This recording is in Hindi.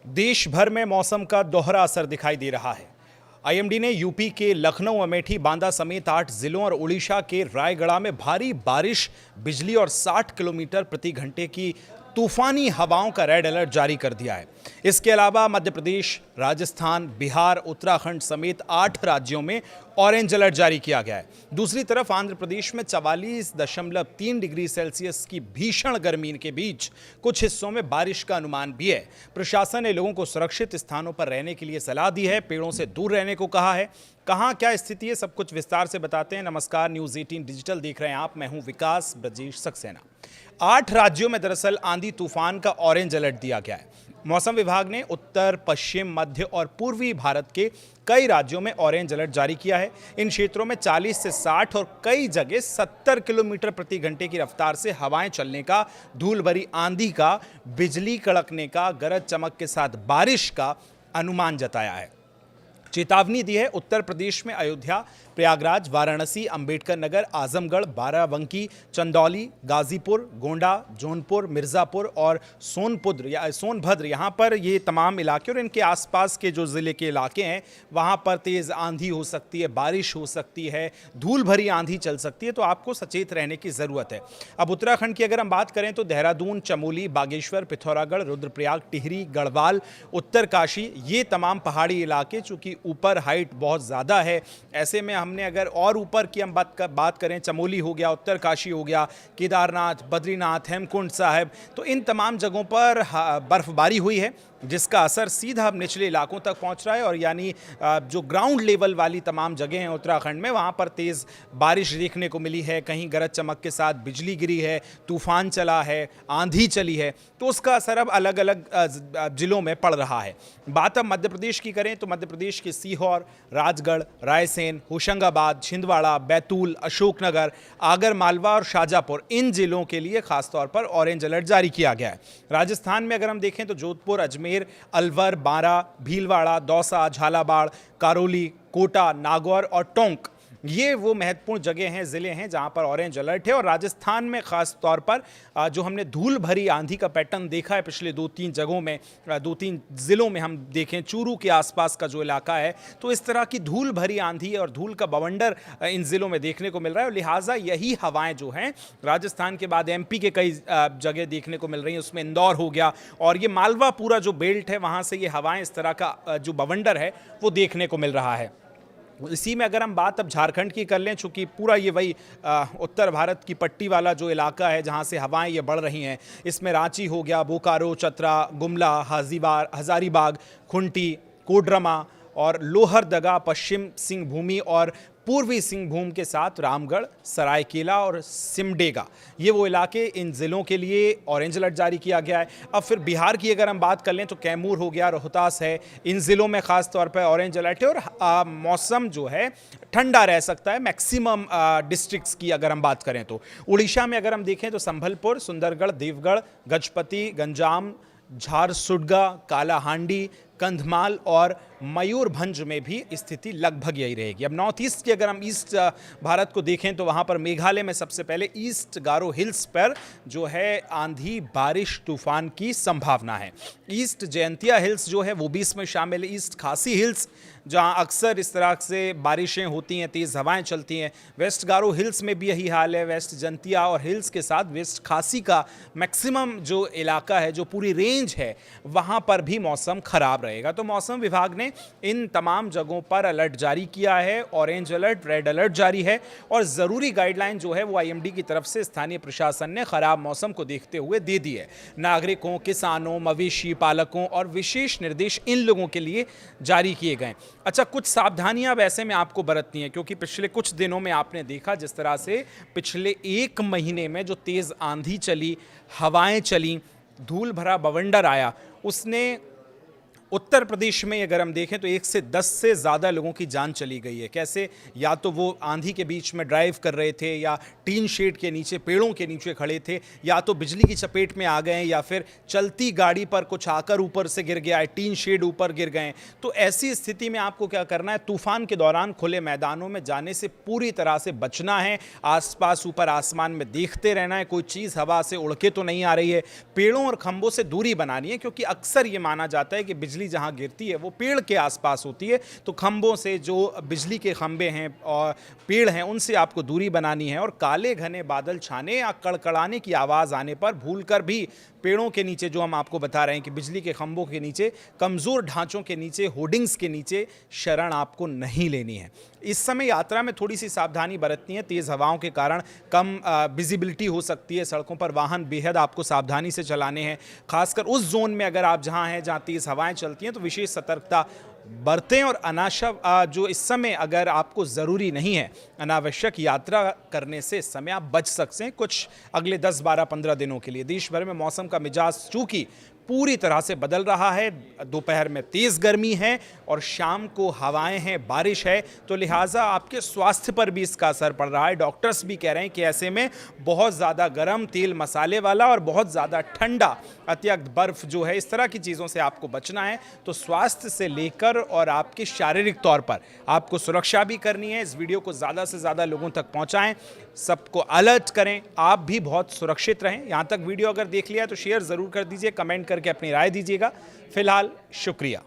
देश भर में मौसम का दोहरा असर दिखाई दे रहा है। आईएमडी ने यूपी के लखनऊ, अमेठी, बांदा समेत 8 जिलों और उड़ीसा के रायगढ़ में भारी बारिश, बिजली और 60 किलोमीटर प्रति घंटे की तूफानी हवाओं का रेड अलर्ट जारी कर दिया है। इसके अलावा मध्य प्रदेश, राजस्थान, बिहार, उत्तराखंड समेत 8 राज्यों में ऑरेंज अलर्ट जारी किया गया है। दूसरी तरफ आंध्र प्रदेश में 44.3 डिग्री सेल्सियस की भीषण गर्मी के बीच कुछ हिस्सों में बारिश का अनुमान भी है। प्रशासन ने लोगों को सुरक्षित स्थानों पर रहने के लिए सलाह दी है, पेड़ों से दूर रहने को कहा है। कहां क्या स्थिति है, सब कुछ विस्तार से बताते हैं। नमस्कार, न्यूज़ 18 डिजिटल देख रहे हैं आप। मैं हूं विकास ब्रजेश सक्सेना। 8 राज्यों में दरअसल आंधी तूफान का ऑरेंज अलर्ट दिया गया है। मौसम विभाग ने उत्तर, पश्चिम, मध्य और पूर्वी भारत के कई राज्यों में ऑरेंज अलर्ट जारी किया है। इन क्षेत्रों में 40 से 60 और कई जगह 70 किलोमीटर प्रति घंटे की रफ्तार से हवाएं चलने का, धूल भरी आंधी का, बिजली कड़कने का, गरज चमक के साथ बारिश का अनुमान जताया है। चेतावनी दी है उत्तर प्रदेश में अयोध्या, प्रयागराज, वाराणसी, अंबेडकर नगर, आजमगढ़, बाराबंकी, चंदौली, गाजीपुर, गोंडा, जौनपुर, मिर्जापुर और सोनभद्र यहाँ पर ये तमाम इलाके और इनके आसपास के जो ज़िले के इलाके हैं वहाँ पर तेज़ आंधी हो सकती है, बारिश हो सकती है, धूल भरी आंधी चल सकती है, तो आपको सचेत रहने की ज़रूरत है। अब उत्तराखंड की अगर हम बात करें तो देहरादून, चमोली, बागेश्वर, पिथौरागढ़, रुद्रप्रयाग, टिहरी, गढ़वाल, उत्तरकाशी, ये तमाम पहाड़ी इलाके चूँकि ऊपर हाइट बहुत ज़्यादा है, ऐसे में हमने अगर और ऊपर की हम बात करें, चमोली हो गया, उत्तरकाशी हो गया, केदारनाथ, बद्रीनाथ, हेमकुंड साहिब, तो इन तमाम जगहों पर बर्फबारी हुई है, जिसका असर सीधा अब निचले इलाकों तक पहुंच रहा है। और यानी जो ग्राउंड लेवल वाली तमाम जगह हैं उत्तराखंड में, वहां पर तेज़ बारिश देखने को मिली है, कहीं गरज चमक के साथ बिजली गिरी है, तूफान चला है, आंधी चली है, तो उसका असर अब अलग अलग जिलों में पड़ रहा है। बात अब मध्य प्रदेश की करें तो मध्य प्रदेश के सीहोर, राजगढ़, रायसेन, होशंगाबाद, छिंदवाड़ा, बैतूल, अशोकनगर, आगर मालवा और शाजापुर, इन जिलों के लिए खासतौर पर ऑरेंज अलर्ट जारी किया गया है। राजस्थान में अगर हम देखें तो जोधपुर, अजमेर, अलवर, बारां, भीलवाड़ा, दौसा, झालावाड़, करौली, कोटा, नागौर और टोंक, ये वो महत्वपूर्ण जगह हैं, ज़िले हैं जहां पर ऑरेंज अलर्ट है। और राजस्थान में ख़ास तौर पर जो हमने धूल भरी आंधी का पैटर्न देखा है पिछले 2-3 जगहों में, 2-3 ज़िलों में हम देखें, चूरू के आसपास का जो इलाका है, तो इस तरह की धूल भरी आंधी और धूल का बवंडर इन ज़िलों में देखने को मिल रहा है। और लिहाजा यही हवाएं जो हैं राजस्थान के बाद एमपी के कई जगह देखने को मिल रही हैं, उसमें इंदौर हो गया और ये मालवा पूरा जो बेल्ट है, वहाँ से ये हवाएँ, इस तरह का जो बवंडर है वो देखने को मिल रहा है। इसी में अगर हम बात अब झारखंड की कर लें, चूँकि पूरा ये वही उत्तर भारत की पट्टी वाला जो इलाका है जहाँ से हवाएं ये बढ़ रही हैं, इसमें रांची हो गया, बोकारो, चतरा, गुमला, हजारीबाग, खुंटी, कोडरमा और लोहरदगा, पश्चिम सिंहभूमि और पूर्वी सिंहभूम के साथ रामगढ़, सरायकेला और सिमडेगा, ये वो इलाके, इन ज़िलों के लिए ऑरेंज अलर्ट जारी किया गया है। अब फिर बिहार की अगर हम बात कर लें तो कैमूर हो गया, रोहतास है, इन ज़िलों में ख़ास तौर पर ऑरेंज अलर्ट है। और मौसम जो है ठंडा रह सकता है मैक्सिमम डिस्ट्रिक्ट्स की अगर हम बात करें तो। उड़ीसा में अगर हम देखें तो संभलपुर, सुंदरगढ़, देवगढ़, गजपति, गंजाम, झारसुगड़ा, कालाहांडी, कंधमाल और मयूरभंज में भी स्थिति लगभग यही रहेगी। अब नॉर्थ ईस्ट की अगर हम ईस्ट भारत को देखें तो वहाँ पर मेघालय में सबसे पहले ईस्ट गारो हिल्स पर जो है आंधी, बारिश, तूफान की संभावना है। ईस्ट जयंतिया हिल्स जो है वो भी इसमें शामिल है। ईस्ट खासी हिल्स जहाँ अक्सर इस तरह से बारिशें होती हैं, तेज़ हवाएं चलती हैं। वेस्ट गारो हिल्स में भी यही हाल है। वेस्ट जयंतिया और हिल्स के साथ वेस्ट खासी का मैक्सिमम जो इलाका है, जो पूरी रेंज है, वहाँ पर भी मौसम खराब रहेगा। तो मौसम विभाग ने इन तमाम जगहों पर अलर्ट जारी किया है, ऑरेंज अलर्ट, रेड अलर्ट जारी है और ज़रूरी गाइडलाइन जो है वो आईएमडी की तरफ से स्थानीय प्रशासन ने खराब मौसम को देखते हुए दे दी है। नागरिकों, किसानों, मवेशी पालकों और विशेष निर्देश इन लोगों के लिए जारी किए गए। अच्छा, कुछ सावधानियां अब ऐसे में आपको बरतनी है, क्योंकि पिछले कुछ दिनों में आपने देखा जिस तरह से पिछले 1 महीने में जो तेज़ आंधी चली, हवाएं चली, धूल भरा बवंडर आया, उसने उत्तर प्रदेश में अगर हम देखें तो 1 से 10 से ज़्यादा लोगों की जान चली गई है। कैसे? या तो वो आंधी के बीच में ड्राइव कर रहे थे, या टीन शेड के नीचे, पेड़ों के नीचे खड़े थे, या तो बिजली की चपेट में आ गए हैं, या फिर चलती गाड़ी पर कुछ आकर ऊपर से गिर गया है, टीन शेड ऊपर गिर गए हैं। तो ऐसी स्थिति में आपको क्या करना है? तूफान के दौरान खुले मैदानों में जाने से पूरी तरह से बचना है। आसपास ऊपर आसमान में देखते रहना है, कोई चीज़ हवा से उड़ के तो नहीं आ रही है। पेड़ों और खंभों से दूरी बनानी है, क्योंकि अक्सर ये माना जाता है कि बिजली जहां गिरती है वो पेड़ के आसपास होती है। तो खंभों से, जो बिजली के खंभे हैं और पेड़ हैं, उनसे आपको दूरी बनानी है। और काले घने बादल छाने या कड़कड़ाने की आवाज़ आने पर भूलकर भी पेड़ों के नीचे, जो हम आपको बता रहे हैं कि बिजली के खंभों के नीचे, कमज़ोर ढांचों के नीचे, होर्डिंग्स के नीचे शरण आपको नहीं लेनी है। इस समय यात्रा में थोड़ी सी सावधानी बरतनी है। तेज़ हवाओं के कारण कम विजिबिलिटी हो सकती है सड़कों पर। वाहन बेहद आपको सावधानी से चलाने हैं। खासकर उस जोन में अगर आप जहां हैं जहां तेज़ हवाएं चलती हैं तो विशेष सतर्कता बरतें। और जो इस समय अगर आपको ज़रूरी नहीं है, अनावश्यक यात्रा करने से इस समय आप बच सकते हैं कुछ अगले 10, 12, 15 दिनों के लिए। देश भर में मौसम का मिजाज चूंकि पूरी तरह से बदल रहा है, दोपहर में तेज़ गर्मी है और शाम को हवाएं हैं, बारिश है, तो लिहाजा आपके स्वास्थ्य पर भी इसका असर पड़ रहा है। डॉक्टर्स भी कह रहे हैं कि ऐसे में बहुत ज़्यादा गर्म, तेल मसाले वाला और बहुत ज़्यादा ठंडा, अत्यधिक बर्फ़ जो है, इस तरह की चीज़ों से आपको बचना है। तो स्वास्थ्य से लेकर और आपके शारीरिक तौर पर आपको सुरक्षा भी करनी है। इस वीडियो को ज़्यादा से ज़्यादा लोगों तक पहुँचाएँ, सबको अलर्ट करें, आप भी बहुत सुरक्षित रहें। यहाँ तक वीडियो अगर देख लिया तो शेयर ज़रूर कर दीजिए, कमेंट करके अपनी राय दीजिएगा। फिलहाल शुक्रिया।